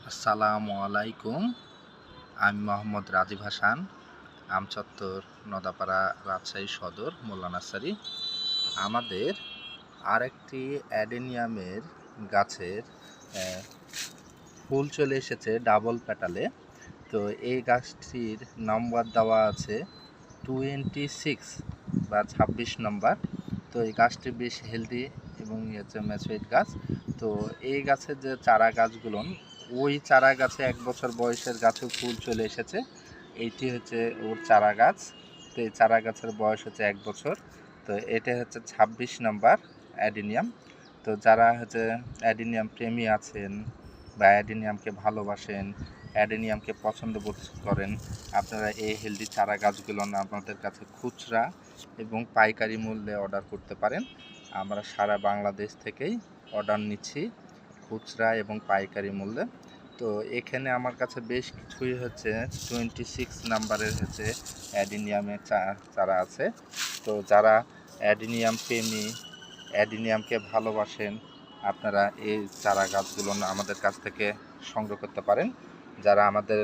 আসসালামু আলাইকুম। আমি মোহাম্মদ রাজীব হাসান, আমচত্বর, নদাপাড়া, রাজশাহী সদর, মোল্লা নার্সারি। আমাদের আরেকটি অ্যাডেনিয়ামের গাছের ফুল চলে এসেছে ডাবল প্যাটালে। তো এই গাছটির নম্বর দেওয়া আছে 26 বা 26 নম্বর। তো এই গাছটি বেশ হেলদি এবং হচ্ছে ম্যাচুইড গাছ। তো এই গাছের যে চারা গাছগুলো, ওই চারা গাছে 1 বছর বয়সের গাছেও ফুল চলে এসেছে। এইটি হচ্ছে ওর চারা গাছ। তো এই চারা গাছের বয়স হচ্ছে 1 বছর। তো এটা হচ্ছে 26 নম্বর অ্যাডিনিয়াম। তো যারা হচ্ছে অ্যাডিনিয়াম প্রেমী আছেন বা অ্যাডিনিয়ামকে ভালোবাসেন, অ্যাডেনিয়ামকে পছন্দ বোধ করেন, আপনারা এই হেলদি চারা গাছগুলো আমাদের কাছে খুচরা এবং পাইকারি মূল্যে অর্ডার করতে পারেন। আমরা সারা বাংলাদেশ থেকেই অর্ডার নিচ্ছি খুচরা এবং পাইকারি মূল্যে। তো এখানে আমার কাছে বেশ কিছুই হচ্ছে 26 নাম্বারের হচ্ছে অ্যাডিনিয়ামের চারা আছে। তো যারা অ্যাডিনিয়াম প্রেমী, অ্যাডিনিয়ামকে ভালোবাসেন, আপনারা এই চারা গাছগুলো আমাদের কাছ থেকে সংগ্রহ করতে পারেন। যারা আমাদের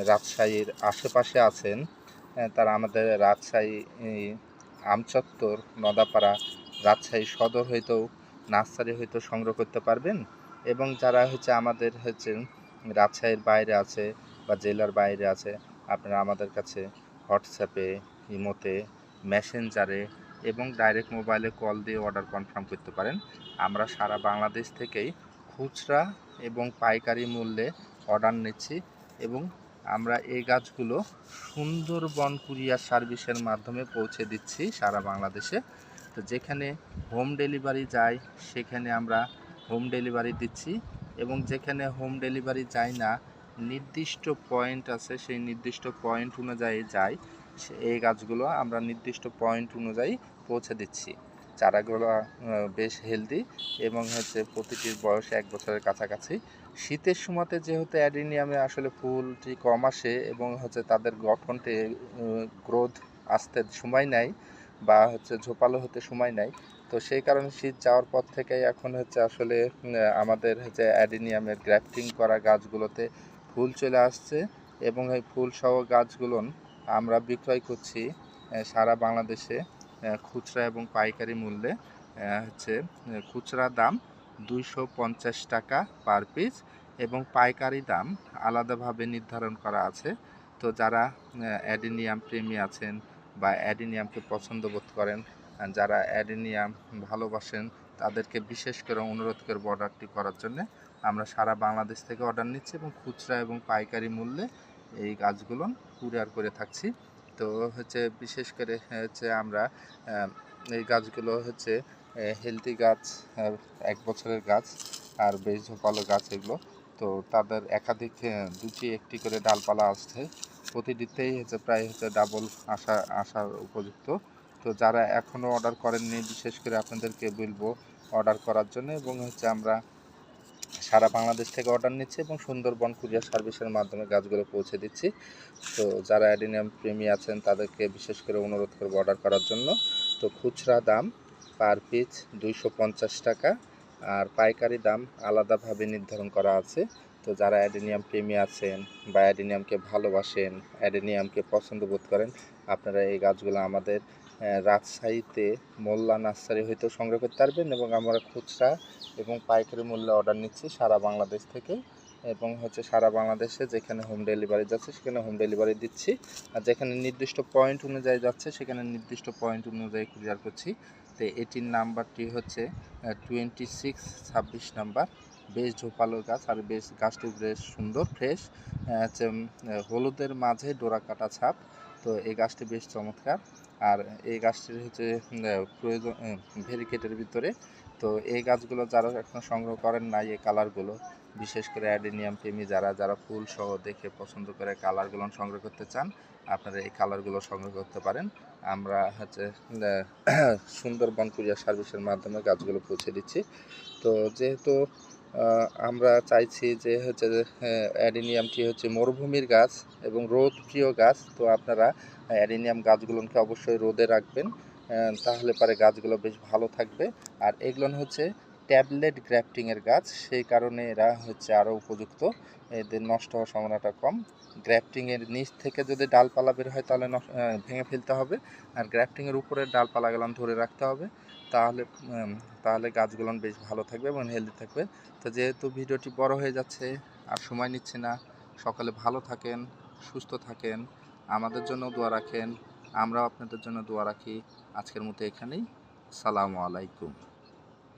রাজশাহীর আশেপাশে আছেন, তারা আমাদের রাজশাহী আমচত্বর, নদাপাড়া, রাজশাহী সদর হইতেও নার্সারি হইতেও সংগ্রহ করতে পারবেন। এবং যারা হচ্ছে আমাদের হচ্ছে রাজশাহীর বাইরে আছে বা জেলার বাইরে আছে, আপনারা আমাদের কাছে হোয়াটসঅ্যাপে, ইমোতে, মেসেঞ্জারে এবং ডাইরেক্ট মোবাইলে কল দিয়ে অর্ডার কনফার্ম করতে পারেন। আমরা সারা বাংলাদেশ থেকেই খুচরা এবং পাইকারি মূল্যে অর্ডার নিচ্ছি এবং আমরা এই গাছগুলো সুন্দরবন কুরিয়ার সার্ভিসের মাধ্যমে পৌঁছে দিচ্ছি সারা বাংলাদেশে। তো যেখানে হোম ডেলিভারি যায় সেখানে আমরা হোম ডেলিভারি দিচ্ছি, এবং যেখানে হোম ডেলিভারি যায় না, নির্দিষ্ট পয়েন্ট আছে, সেই নির্দিষ্ট পয়েন্ট অনুযায়ী যায় এই গাছগুলো আমরা নির্দিষ্ট পয়েন্ট অনুযায়ী পৌঁছে দিচ্ছি। চারাগুলো বেশ হেলদি এবং হচ্ছে প্রতিটির বয়স 1 বছরের কাছাকাছি। শীতের সময়তে যেহেতু অ্যাডিনিয়ামে আসলে ফুলটি কম আসে এবং হচ্ছে তাদের গঠনটি গ্রোথ আসতে সময় নেয় বা হচ্ছে ঝোপালো হতে সময় নেয়। তো সেই কারণে শীত যাওয়ার পর থেকেই এখন হচ্ছে আসলে আমাদের হচ্ছে অ্যাডিনিয়ামের গ্রাফটিং করা গাছগুলোতে ফুল চলে আসছে এবং এই ফুল সহ গাছগুলো আমরা বিক্রয় করছি সারা বাংলাদেশে খুচরা এবং পাইকারি মূল্যে। হচ্ছে খুচরা দাম 250 টাকা পার পিস এবং পাইকারি দাম আলাদাভাবে নির্ধারণ করা আছে। তো যারা অ্যাডিনিয়াম প্রেমী আছেন বা অ্যাডিনিয়ামকে পছন্দ বোধ করেন, যারা অ্যাডিনিয়াম ভালোবাসেন, তাদেরকে বিশেষ করে অনুরোধ করব অর্ডারটি করার জন্য। আমরা সারা বাংলাদেশ থেকে অর্ডার নিচ্ছি এবং খুচরা এবং পাইকারি মূল্যে এই গাছগুলো কুরিয়ার করে থাকছি। তো হচ্ছে বিশেষ করে হচ্ছে আমরা এই গাছগুলো হচ্ছে হেলদি গাছ, 1 বছরের গাছ আর বেশ ঝোপালো গাছ এগুলো। তো তাদের একাধিক দুটি একটি করে ডালপালা আসছে, প্রতিটিতেই হচ্ছে প্রায় হচ্ছে ডাবল আসার উপযুক্ত। তো যারা এখনও অর্ডার করেননি, বিশেষ করে আপনাদেরকে বলবো অর্ডার করার জন্য। এবং হচ্ছে আমরা সারা বাংলাদেশ থেকে অর্ডার নিচ্ছি এবং সুন্দরবন কুরিয়ার সার্ভিসের মাধ্যমে গাছগুলো পৌঁছে দিচ্ছি। তো যারা অ্যাডিনিয়াম প্রেমী আছেন তাদেরকে বিশেষ করে অনুরোধ করবো অর্ডার করার জন্য। তো খুচরা দাম পার পিস 250 টাকা আর পাইকারি দাম আলাদাভাবে নির্ধারণ করা আছে। তো যারা অ্যাডিনিয়াম প্রেমী আছেন বা অ্যাডিনিয়ামকে ভালোবাসেন, অ্যাডিনিয়ামকে পছন্দ বোধ করেন, আপনারা এই গাছগুলো আমাদের রাজশাহীতে মোল্লা নার্সারি হইতেও সংগ্রহ করতে পারবেন। এবং আমরা খুচরা এবং পাইকারি মূল্যে অর্ডার নিচ্ছি সারা বাংলাদেশ থেকে। এবং হচ্ছে সারা বাংলাদেশে যেখানে হোম ডেলিভারি যাচ্ছে সেখানে হোম ডেলিভারি দিচ্ছি, আর যেখানে নির্দিষ্ট পয়েন্ট অনুযায়ী যাচ্ছে সেখানে নির্দিষ্ট পয়েন্ট অনুযায়ী কুরিয়ার করছি। তো এটির নাম্বারটি হচ্ছে 26 নাম্বার। বেশ ঝোপালো গাছ আর বেশ গাছটি বেশ সুন্দর ফ্রেশ, হচ্ছে হলুদের মাঝে ডোরা কাটা ছাপ। তো এই গাছটি বেশ চমৎকার। আর এই গাছটির হচ্ছে প্রয়োজন ভেরিকেটের ভিতরে। তো এই গাছগুলো যারা এখন সংগ্রহ করেন নাই এই কালারগুলো, বিশেষ করে অ্যাডেনিয়াম প্রেমী যারা ফুল সহ দেখে পছন্দ করে কালারগুলো সংগ্রহ করতে চান, আপনারা এই কালারগুলো সংগ্রহ করতে পারেন। আমরা হচ্ছে সুন্দরবন কুরিয়ার সার্ভিসের মাধ্যমে গাছগুলো পৌঁছে দিচ্ছি। তো যেহেতু আমরা চাইছি যে হচ্ছে অ্যাডিনিয়ামটি হচ্ছে মরুভূমির গাছ এবং রোদ প্রিয় গাছ, তো আপনারা অ্যাডিনিয়াম গাছগুলোকে অবশ্যই রোদে রাখবেন, তাহলে পরে গাছগুলো বেশ ভালো থাকবে। আর এগুলো হচ্ছে ট্যাবলেট গ্রাফটিংয়ের গাছ, সেই কারণে এরা হচ্ছে আরও উপযুক্ত, এদের নষ্ট হওয়ার সম্ভাবনাটা কম। গ্রাফটিংয়ের নিচ থেকে যদি ডালপালা বের হয় তাহলে ভেঙে ফেলতে হবে, আর গ্রাফটিংয়ের উপরের ডালপালাগুলো ধরে রাখতে হবে, তাহলে তাহলে গাছগুলো বেশ ভালো থাকবে এবং হেলদি থাকবে। তো যেহেতু ভিডিওটি বড় হয়ে যাচ্ছে আর সময় নিচ্ছে না, সকালে ভালো থাকেন, সুস্থ থাকেন, আমাদের জন্য দোয়া রাখেন, আমরাও আপনাদের জন্য দোয়া রাখি। আজকের মতো এখানেই। আসসালামু আলাইকুম।